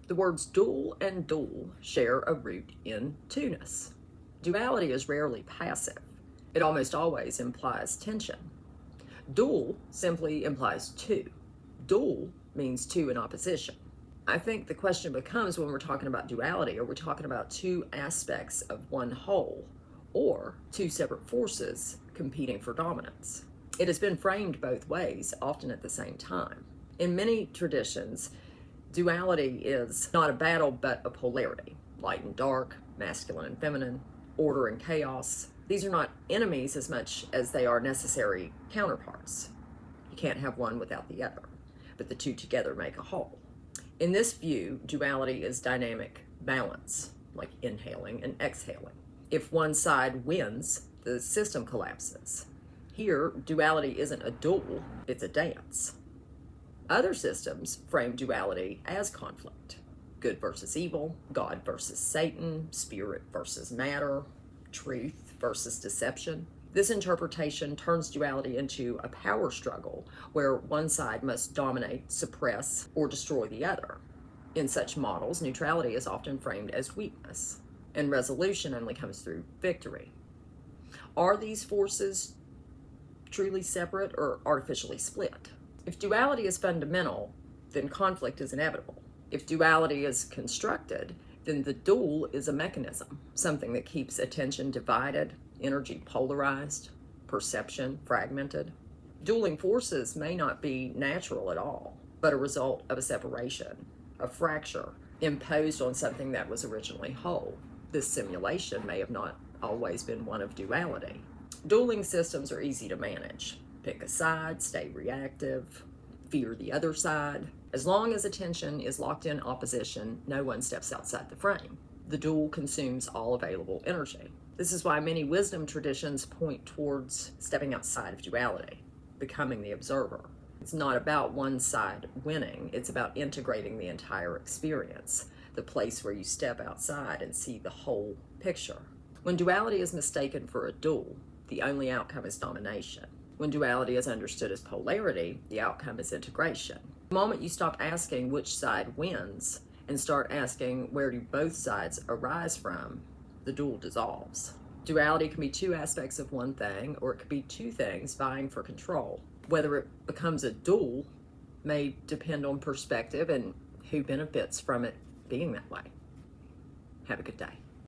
The words dual and dual share a root in two-ness. Duality is rarely passive. It almost always implies tension. Dual simply implies two. Dual means two in opposition. I think the question becomes, when we're talking about duality, are we talking about two aspects of one whole or two separate forces competing for dominance? It has been framed both ways, often at the same time. In many traditions, duality is not a battle but a polarity. Light and dark, masculine and feminine, order and chaos. These are not enemies as much as they are necessary counterparts. You can't have one without the other, but the two together make a whole. In this view, duality is dynamic balance, like inhaling and exhaling. If one side wins, the system collapses. Here, duality isn't a duel, it's a dance. Other systems frame duality as conflict. Good versus evil, God versus Satan, spirit versus matter, truth versus deception. This interpretation turns duality into a power struggle where one side must dominate, suppress, or destroy the other. In such models, neutrality is often framed as weakness, and resolution only comes through victory. Are these forces truly separate or artificially split? If duality is fundamental, then conflict is inevitable. If duality is constructed, then the dual is a mechanism, something that keeps attention divided, energy polarized, perception fragmented. Dueling forces may not be natural at all, but a result of a separation, a fracture imposed on something that was originally whole. This simulation may have not always been one of duality. Dueling systems are easy to manage. Pick a side, stay reactive, fear the other side. As long as attention is locked in opposition, no one steps outside the frame. The duel consumes all available energy. This is why many wisdom traditions point towards stepping outside of duality, becoming the observer. It's not about one side winning, it's about integrating the entire experience, the place where you step outside and see the whole picture. When duality is mistaken for a duel, the only outcome is domination. When duality is understood as polarity, the outcome is integration. The moment you stop asking which side wins and start asking where do both sides arise from, the duel dissolves. Duality can be two aspects of one thing, or it could be two things vying for control. Whether it becomes a duel may depend on perspective and who benefits from it being that way. Have a good day.